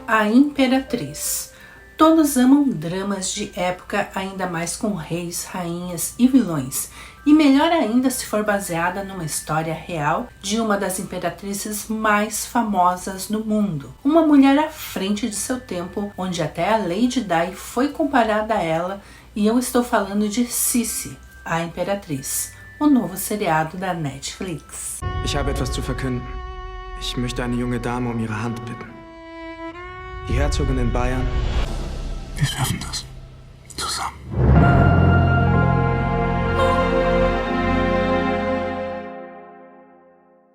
A Imperatriz. Todos amam dramas de época, ainda mais com reis, rainhas e vilões. E melhor ainda se for baseada numa história real de uma das imperatrizes mais famosas no mundo. Uma mulher à frente de seu tempo, onde até a Lady Di foi comparada a ela, e eu estou falando de Sissi, a Imperatriz, o novo seriado da Netflix. Ich habe etwas zu verkünden. Ich möchte eine junge Dame um ihre Hand bitten. Die Herzogin in Bayern. Wir schaffen das. Zusammen.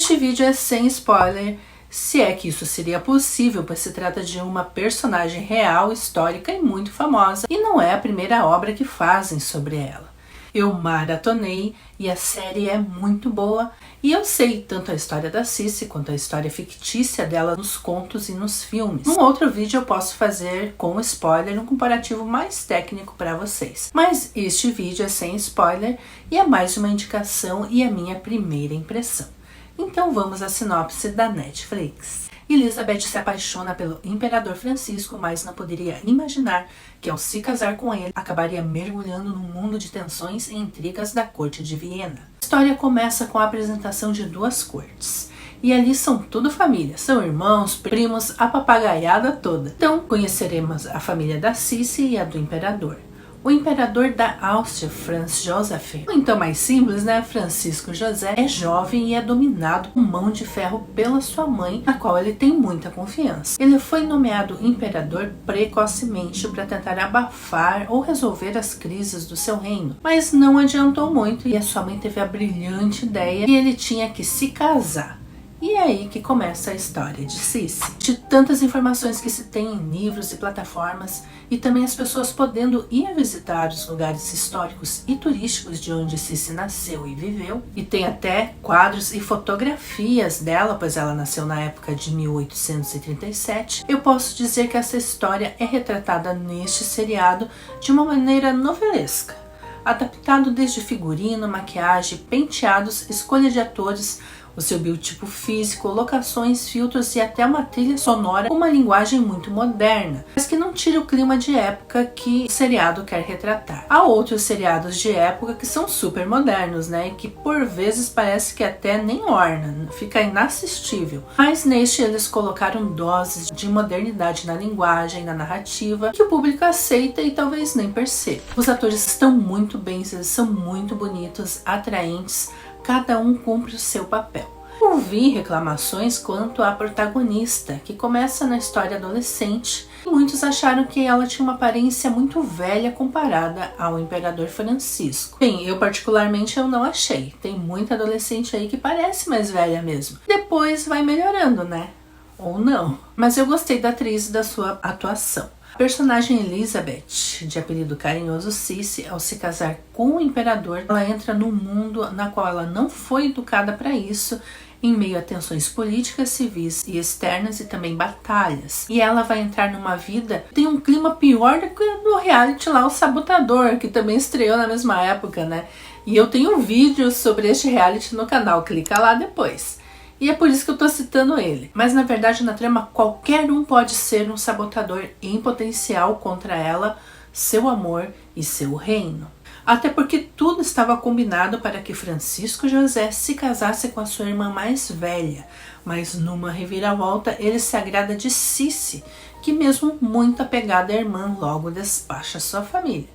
Este vídeo é sem spoiler, se é que isso seria possível, pois se trata de uma personagem real, histórica e muito famosa, e não é a primeira obra que fazem sobre ela. Eu maratonei e a série é muito boa, e eu sei tanto a história da Sissi quanto a história fictícia dela nos contos e nos filmes. Num outro vídeo eu posso fazer com spoiler um comparativo mais técnico para vocês. Mas este vídeo é sem spoiler e é mais uma indicação e a minha primeira impressão. Então vamos à sinopse da Netflix. Elizabeth se apaixona pelo Imperador Francisco, mas não poderia imaginar que ao se casar com ele, acabaria mergulhando num mundo de tensões e intrigas da corte de Viena. A história começa com a apresentação de duas cortes. E ali são tudo família, são irmãos, primos, a papagaiada toda. Então conheceremos a família da Sissi e a do Imperador. O imperador da Áustria, Franz Joseph, ou então mais simples, né, Francisco José, é jovem e é dominado com mão de ferro pela sua mãe, na qual ele tem muita confiança. Ele foi nomeado imperador precocemente para tentar abafar ou resolver as crises do seu reino, mas não adiantou muito e a sua mãe teve a brilhante ideia que ele tinha que se casar. E é aí que começa a história de Sissi. De tantas informações que se tem em livros e plataformas, e também as pessoas podendo ir visitar os lugares históricos e turísticos de onde Sissi nasceu e viveu, e tem até quadros e fotografias dela, pois ela nasceu na época de 1837, eu posso dizer que essa história é retratada neste seriado de uma maneira novelesca, adaptado desde figurino, maquiagem, penteados, escolha de atores, o seu biotipo físico, locações, filtros e até uma trilha sonora com uma linguagem muito moderna, mas que não tira o clima de época que o seriado quer retratar. Há outros seriados de época que são super modernos, né, e que por vezes parece que até nem orna, fica inassistível, mas neste eles colocaram doses de modernidade na linguagem, na narrativa, que o público aceita e talvez nem perceba. Os atores estão muito bem, eles são muito bonitos, atraentes, cada um cumpre o seu papel. Ouvi reclamações quanto à protagonista, que começa na história adolescente, e muitos acharam que ela tinha uma aparência muito velha comparada ao Imperador Francisco. Bem, eu particularmente eu não achei. Tem muita adolescente aí que parece mais velha mesmo. Depois vai melhorando, né? Ou não. Mas eu gostei da atriz e da sua atuação. A personagem Elizabeth, de apelido carinhoso Sissi, ao se casar com o imperador, ela entra num mundo na qual ela não foi educada para isso, em meio a tensões políticas, civis e externas e também batalhas. E ela vai entrar numa vida que tem um clima pior do que no reality lá, O Sabotador, que também estreou na mesma época, né? E eu tenho um vídeo sobre este reality no canal, clica lá depois. E é por isso que eu tô citando ele. Mas na verdade na trama qualquer um pode ser um sabotador em potencial contra ela, seu amor e seu reino. Até porque tudo estava combinado para que Francisco José se casasse com a sua irmã mais velha. Mas numa reviravolta ele se agrada de Sissi, que mesmo muito apegada à irmã logo despacha sua família.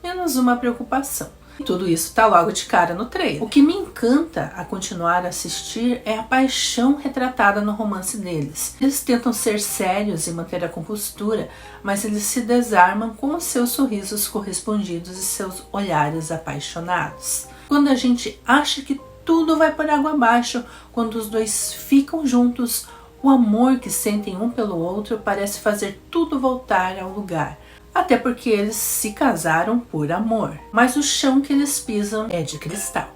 Menos uma preocupação. Tudo isso tá logo de cara no trailer. O que me encanta a continuar a assistir é a paixão retratada no romance deles. Eles tentam ser sérios e manter a compostura, mas eles se desarmam com os seus sorrisos correspondidos e seus olhares apaixonados. Quando a gente acha que tudo vai por água abaixo, quando os dois ficam juntos, o amor que sentem um pelo outro parece fazer tudo voltar ao lugar. Até porque eles se casaram por amor, mas o chão que eles pisam é de cristal.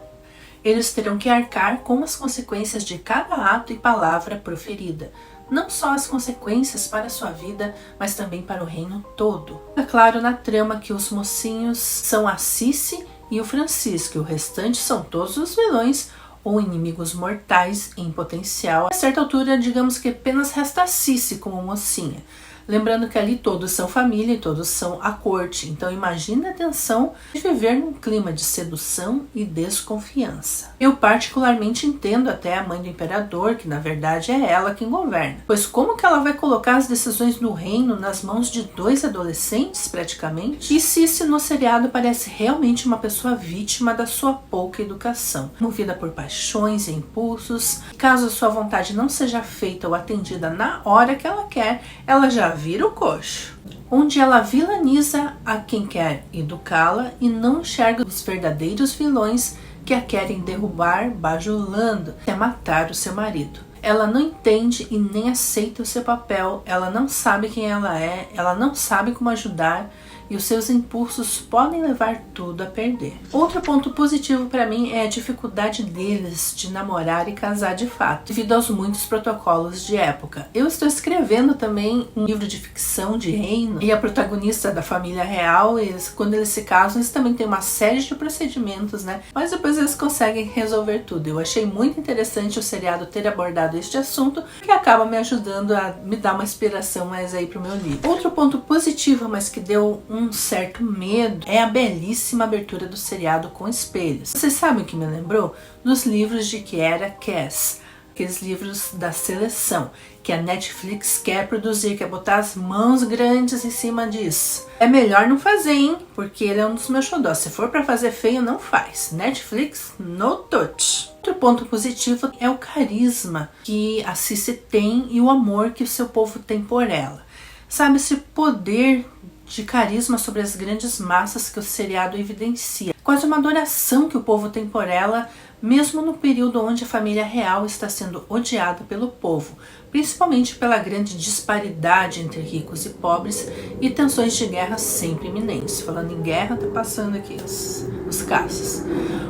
Eles terão que arcar com as consequências de cada ato e palavra proferida, não só as consequências para a sua vida, mas também para o reino todo. É claro na trama que os mocinhos são a Sissi e o Francisco, e o restante são todos os vilões ou inimigos mortais em potencial. A certa altura, digamos que apenas resta a Sissi como mocinha. Lembrando que ali todos são família e todos são a corte. Então imagine a tensão de viver num clima de sedução e desconfiança. Eu particularmente entendo até a mãe do imperador, que na verdade é ela quem governa. Pois como que ela vai colocar as decisões do reino nas mãos de 2 adolescentes praticamente? E Sissi no seriado parece realmente uma pessoa vítima da sua pouca educação, movida por paixões e impulsos. Caso a sua vontade não seja feita ou atendida na hora que ela quer, ela já vira o coxo. Onde ela vilaniza a quem quer educá-la e não enxerga os verdadeiros vilões que a querem derrubar, bajulando até matar o seu marido. Ela não entende e nem aceita o seu papel, ela não sabe quem ela não sabe como ajudar, e os seus impulsos podem levar tudo a perder. Outro ponto positivo para mim é a dificuldade deles de namorar e casar de fato, devido aos muitos protocolos de época. Eu estou escrevendo também um livro de ficção de reino, e a protagonista da família real, quando eles se casam, eles também têm uma série de procedimentos, né? Mas depois eles conseguem resolver tudo. Eu achei muito interessante o seriado ter abordado este assunto, que acaba me ajudando a me dar uma inspiração mais aí pro meu livro. Outro ponto positivo, mas que deu um certo medo, é a belíssima abertura do seriado com espelhos. Vocês sabem o que me lembrou? Dos livros de Kiera Cass, aqueles livros da seleção, que a Netflix quer produzir, quer botar as mãos grandes em cima disso. É melhor não fazer, hein? Porque ele é um dos meus xodós. Se for pra fazer feio, não faz. Netflix, no touch. Outro ponto positivo é o carisma que a Sissi tem e o amor que o seu povo tem por ela. Sabe, esse poder de carisma sobre as grandes massas que o seriado evidencia. Quase uma adoração que o povo tem por ela, mesmo no período onde a família real está sendo odiada pelo povo, principalmente pela grande disparidade entre ricos e pobres e tensões de guerra sempre iminentes. Falando em guerra, tá passando aqui os caças.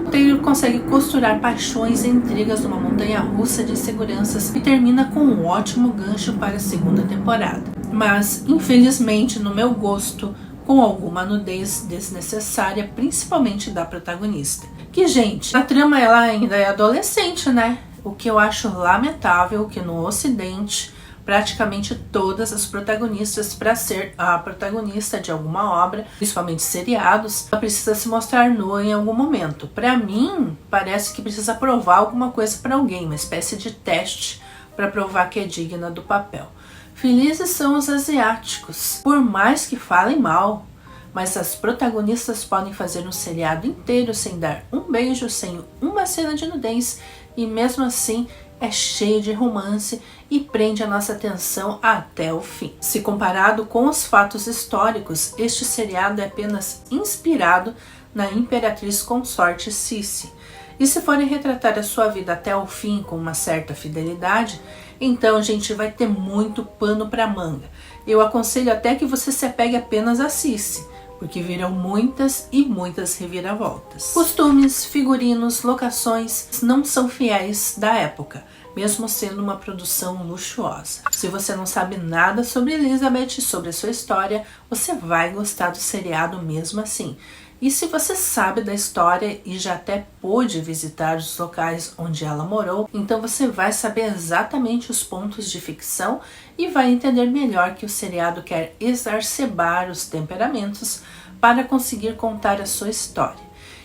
O Taylor consegue costurar paixões e intrigas numa montanha-russa de inseguranças e termina com um ótimo gancho para a segunda temporada. Mas, infelizmente, no meu gosto, com alguma nudez desnecessária, principalmente da protagonista. Que, gente, a trama ela ainda é adolescente, né? O que eu acho lamentável que no Ocidente, praticamente todas as protagonistas, para ser a protagonista de alguma obra, principalmente seriados, ela precisa se mostrar nua em algum momento. Para mim, parece que precisa provar alguma coisa para alguém, uma espécie de teste para provar que é digna do papel. Felizes são os asiáticos, por mais que falem mal, mas as protagonistas podem fazer um seriado inteiro sem dar um beijo, sem uma cena de nudez, e mesmo assim é cheio de romance e prende a nossa atenção até o fim. Se comparado com os fatos históricos, este seriado é apenas inspirado na imperatriz consorte Sissi. E se forem retratar a sua vida até o fim com uma certa fidelidade, então, gente, vai ter muito pano para manga. Eu aconselho até que você se apegue apenas a Sissi, porque virão muitas e muitas reviravoltas. Costumes, figurinos, locações não são fiéis da época, mesmo sendo uma produção luxuosa. Se você não sabe nada sobre Elizabeth, sobre a sua história, você vai gostar do seriado mesmo assim. E se você sabe da história e já até pôde visitar os locais onde ela morou, então você vai saber exatamente os pontos de ficção e vai entender melhor que o seriado quer exacerbar os temperamentos para conseguir contar a sua história.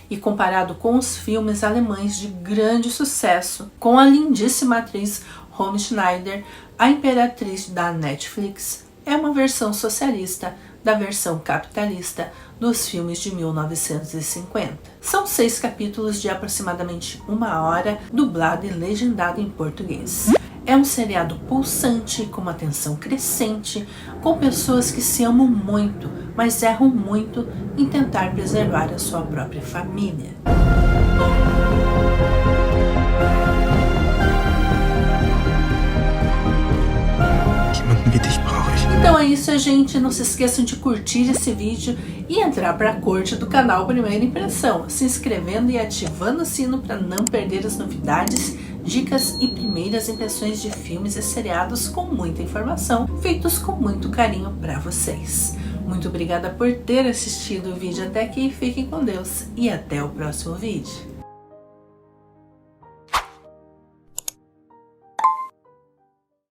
E comparado com os filmes alemães de grande sucesso, com a lindíssima atriz Romy Schneider, a imperatriz da Netflix é uma versão socialista da versão capitalista dos filmes de 1950. São 6 capítulos de aproximadamente 1 hora, dublado e legendado em português. É um seriado pulsante, com uma tensão crescente, com pessoas que se amam muito, mas erram muito em tentar preservar a sua própria família. Jemanden wie dich brauche ich. Então é isso, gente. Não se esqueçam de curtir esse vídeo e entrar para a corte do canal Primeira Impressão, se inscrevendo e ativando o sino para não perder as novidades, dicas e primeiras impressões de filmes e seriados com muita informação, feitos com muito carinho para vocês. Muito obrigada por ter assistido o vídeo até aqui, fiquem com Deus e até o próximo vídeo.